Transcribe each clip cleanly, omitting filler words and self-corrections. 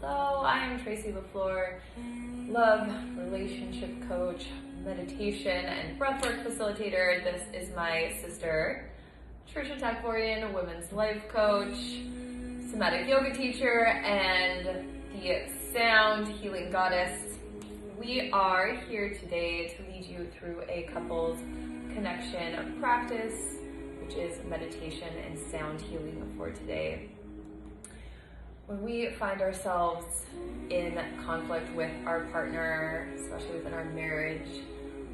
I am Tracy LaFleur, love, relationship coach, meditation, and breathwork facilitator. This is my sister, Trisha Takorian, women's life coach, somatic yoga teacher, and the sound healing goddess. We are here today to lead you through a couples connection practice, which is meditation and sound healing for today. When we find ourselves in conflict with our partner, especially within our marriage,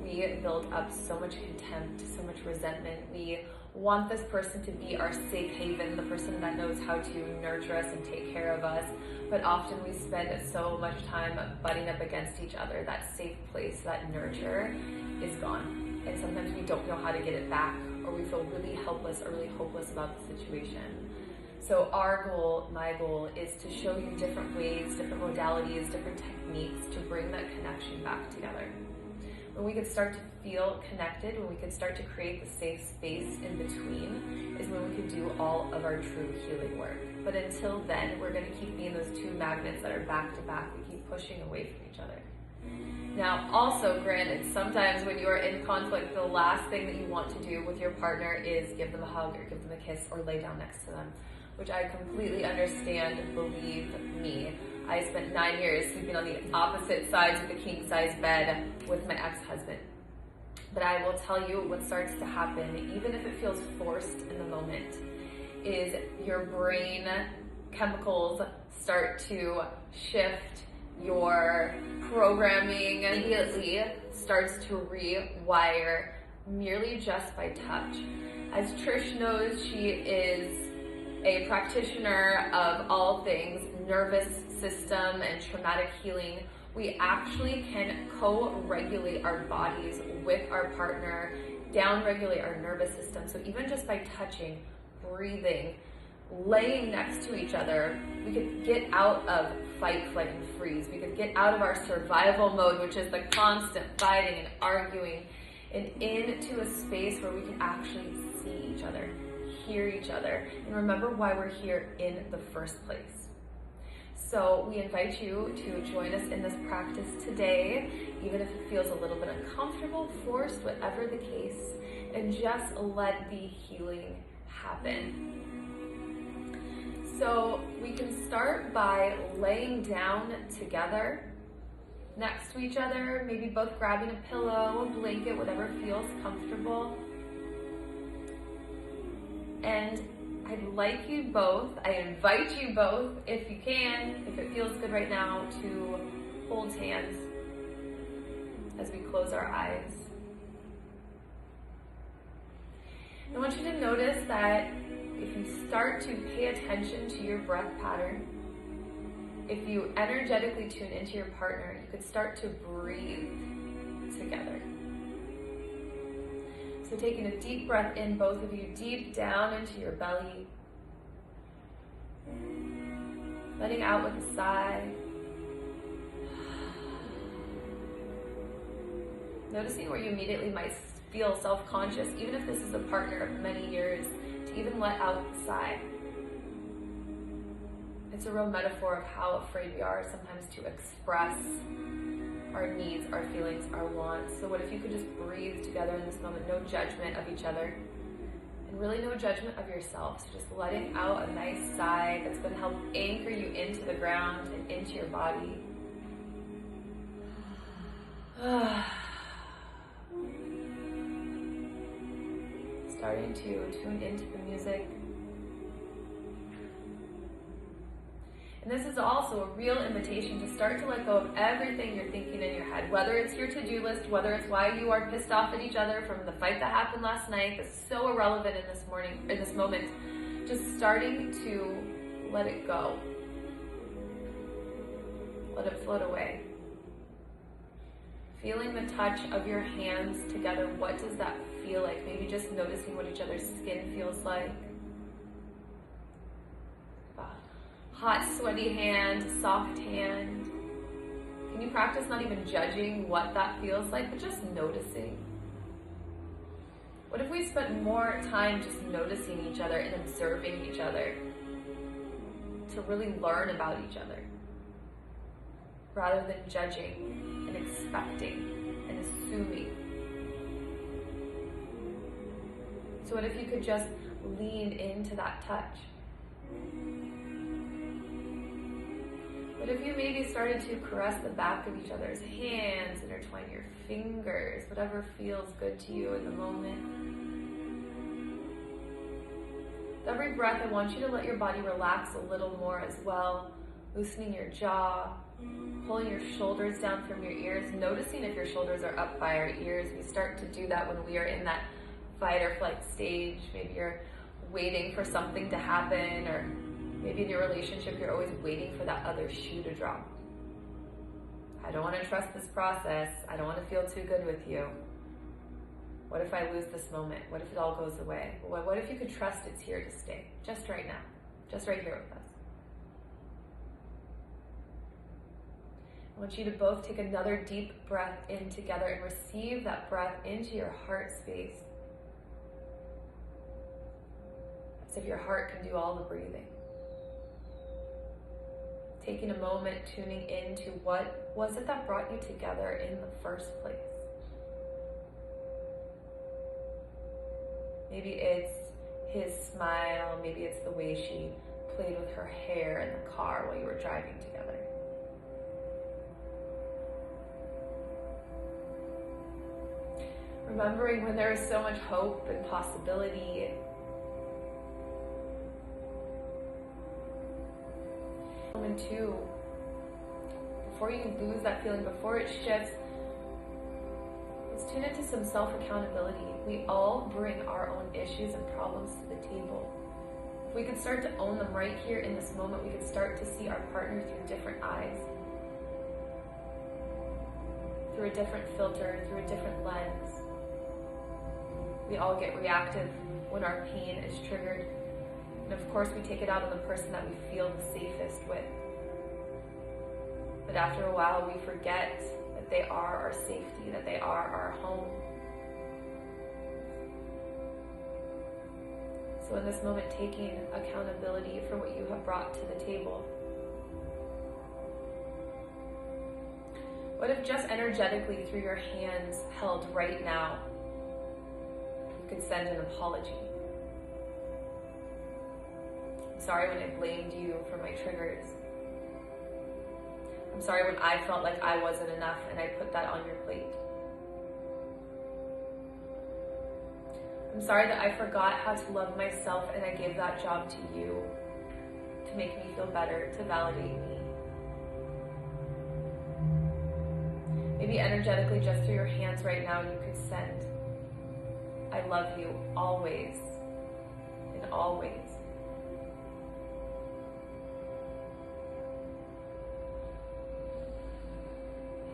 we build up so much contempt, so much resentment. We want this person to be our safe haven, the person that knows how to nurture us and take care of us. But often we spend so much time butting up against each other. That safe place, that nurture is gone. And sometimes we don't know how to get it back, or we feel really helpless or really hopeless about the situation. So my goal is to show you different ways, different modalities, different techniques to bring that connection back together. When we can start to feel connected, when we can start to create the safe space in between, is when we can do all of our true healing work. But until then, we're going to keep being those two magnets that are back to back. We keep pushing away from each other. Now, also granted, sometimes when you are in conflict, the last thing that you want to do with your partner is give them a hug or give them a kiss or lay down next to them, which I completely understand. Believe me, I spent 9 years sleeping on the opposite sides of the king-size bed with my ex-husband. But I will tell you what starts to happen, even if it feels forced in the moment, is your brain chemicals start to shift. Your programming immediately starts to rewire merely just by touch. As Trish knows, she is a practitioner of all things nervous system and traumatic healing. We actually can co-regulate our bodies with our partner, down-regulate our nervous system. So even just by touching, breathing, laying next to each other, we could get out of fight, flight, and freeze. We could get out of our survival mode, which is the constant fighting and arguing, and into a space where we can actually see each other, hear each other, and remember why we're here in the first place. So we invite you to join us in this practice today, even if it feels a little bit uncomfortable, forced, whatever the case, and just let the healing happen. So we can start by laying down together next to each other, maybe both grabbing a pillow, a blanket, whatever feels comfortable. And I'd like you both, I invite you both, if you can, if it feels good right now, to hold hands as we close our eyes. I want you to notice that if you start to pay attention to your breath pattern, if you energetically tune into your partner, you could start to breathe together. So taking a deep breath in, both of you, deep down into your belly. Letting out with a sigh. Noticing where you immediately might feel self-conscious, even if this is a partner of many years, to even let out the sigh. It's a real metaphor of how afraid we are sometimes to express our needs, our feelings, our wants. So what if you could just breathe together in this moment, no judgment of each other, and really no judgment of yourself. So just letting out a nice sigh that's going to help anchor you into the ground and into your body. Starting to tune into the music. And this is also a real invitation to start to let go of everything you're thinking in your head, whether it's your to-do list, whether it's why you are pissed off at each other from the fight that happened last night, that's so irrelevant in this moment. Just starting to let it go. Let it float away. Feeling the touch of your hands together, what does that feel like? Maybe just noticing what each other's skin feels like. Hot, sweaty hand, soft hand. Can you practice not even judging what that feels like, but just noticing? What if we spent more time just noticing each other and observing each other to really learn about each other? rather than judging and expecting and assuming. So what if you could just lean into that touch? What if you maybe started to caress the back of each other's hands, intertwine your fingers, whatever feels good to you in the moment? With every breath, I want you to let your body relax a little more as well, loosening your jaw, pulling your shoulders down from your ears, noticing if your shoulders are up by our ears. We start to do that when we are in that fight or flight stage. Maybe you're waiting for something to happen, or maybe in your relationship, you're always waiting for that other shoe to drop. I don't want to trust this process. I don't want to feel too good with you. What if I lose this moment? What if it all goes away? What if you could trust it's here to stay, just right now, just right here with us? I want you to both take another deep breath in together and receive that breath into your heart space. As if your heart can do all the breathing. Taking a moment, tuning into what was it that brought you together in the first place. Maybe it's his smile, maybe it's the way she played with her hair in the car while you were driving together. Remembering when there is so much hope and possibility. And two, before you lose that feeling, before it shifts, let's tune into some self-accountability. We all bring our own issues and problems to the table. If we could start to own them right here in this moment, we could start to see our partner through different eyes, through a different filter, through a different lens. We all get reactive when our pain is triggered. And of course, we take it out on the person that we feel the safest with. But after a while, we forget that they are our safety, that they are our home. So in this moment, taking accountability for what you have brought to the table. What if just energetically through your hands held right now, you could send an apology? I'm sorry when I blamed you for my triggers. I'm sorry when I felt like I wasn't enough and I put that on your plate. I'm sorry that I forgot how to love myself and I gave that job to you to make me feel better, to validate me. Maybe energetically just through your hands right now you could send, I love you always, and always.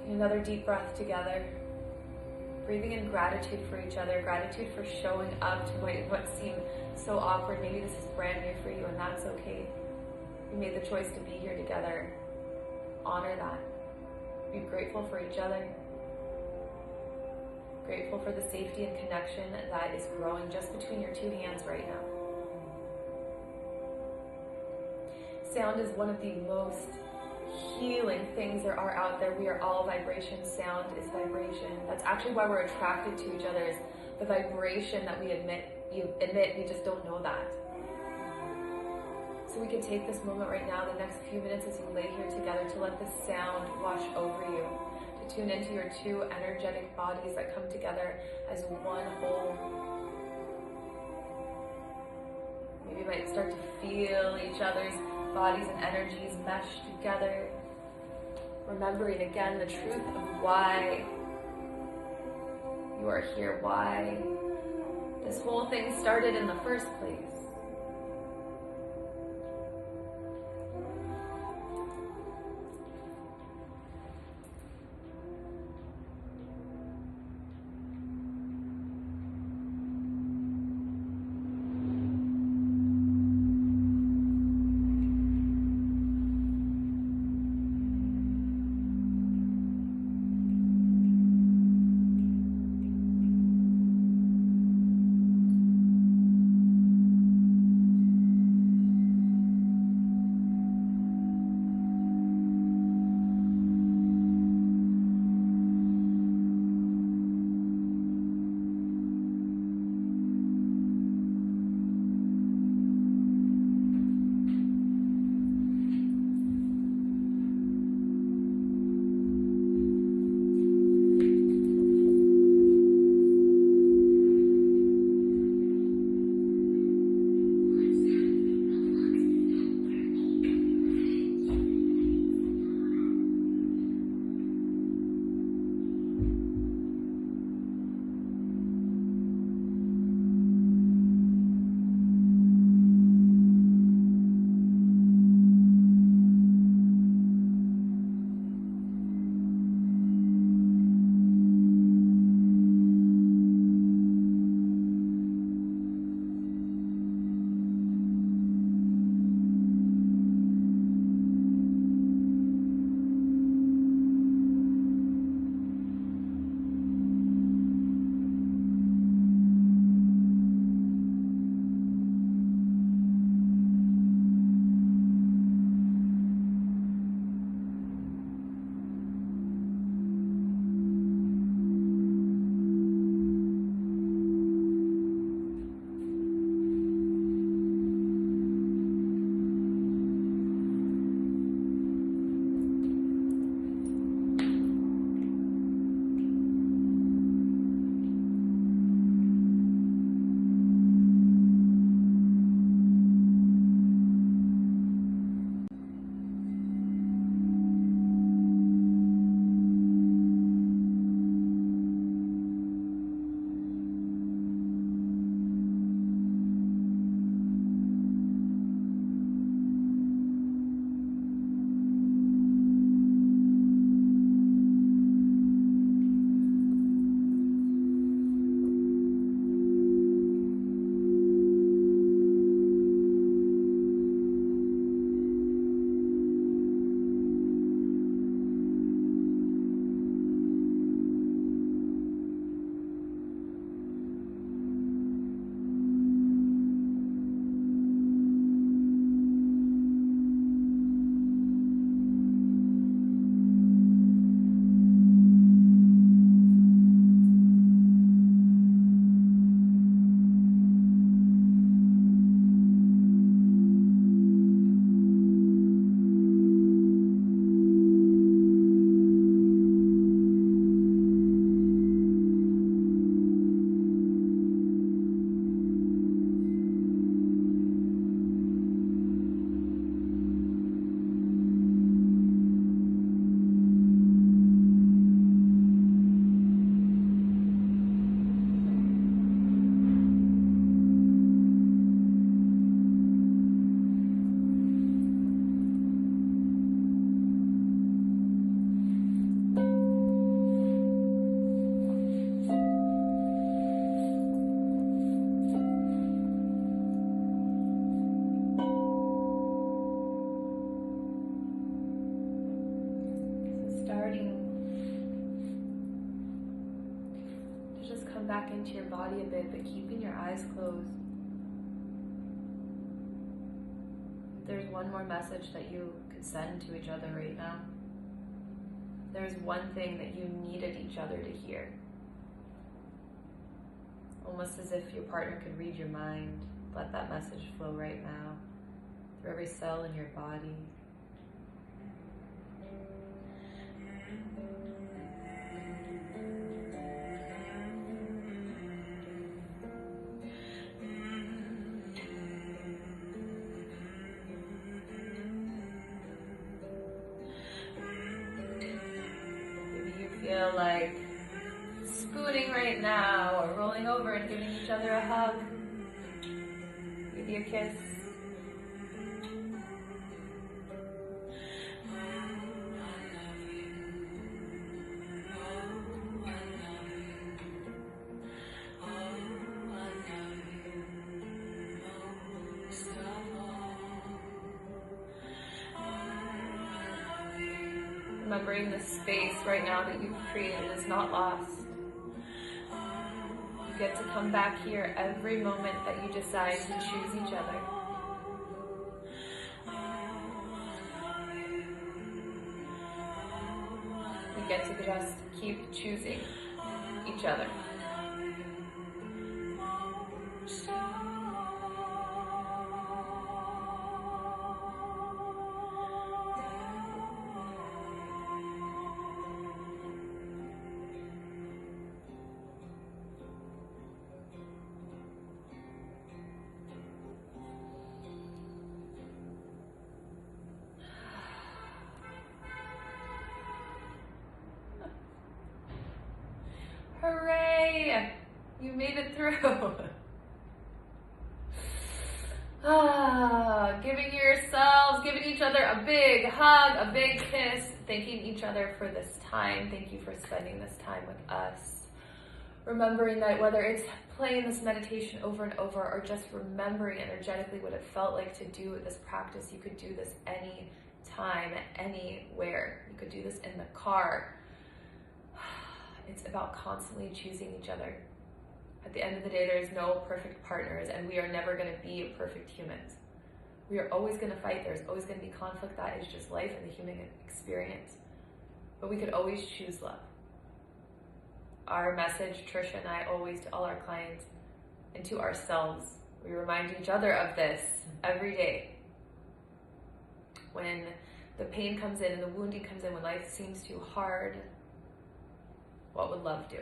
Another deep breath together. Breathing in gratitude for each other, gratitude for showing up to what seemed so awkward. Maybe this is brand new for you and that's okay. You made the choice to be here together. Honor that. Be grateful for each other. Grateful for the safety and connection that is growing just between your two hands right now. Sound is one of the most healing things there are out there. We are all vibration. Sound is vibration. That's actually why we're attracted to each other, is the vibration that we emit. We just don't know that. So we can take this moment right now, the next few minutes as you lay here together, to let the sound wash over you, to tune into your two energetic bodies that come together as one whole. Maybe you might start to feel each other's bodies and energies mesh together, remembering again the truth of why you are here, why this whole thing started in the first place. come back into your body a bit, but keeping your eyes closed. There's one more message that you could send to each other right now. There's one thing that you needed each other to hear. Almost as if your partner could read your mind. Let that message flow right now through every cell in your body. Maybe you feel like spooning right now, or rolling over and giving each other a hug, maybe a kiss. Remembering the space right now that you've created is not lost. You get to come back here every moment that you decide to choose each other. You get to just keep choosing each other. Hooray! You made it through. Giving each other a big hug, a big kiss, thanking each other for this time. Thank you for spending this time with us. Remembering that whether it's playing this meditation over and over or just remembering energetically what it felt like to do this practice, you could do this any time, anywhere. You could do this in the car. It's about constantly choosing each other. At the end of the day, there's no perfect partners, and we are never going to be perfect humans. We are always going to fight. There's always going to be conflict. That is just life and the human experience. But we could always choose love. Our message, Trisha and I, always to all our clients and to ourselves, we remind each other of this every day. When the pain comes in and the wounding comes in, when life seems too hard, what would love do?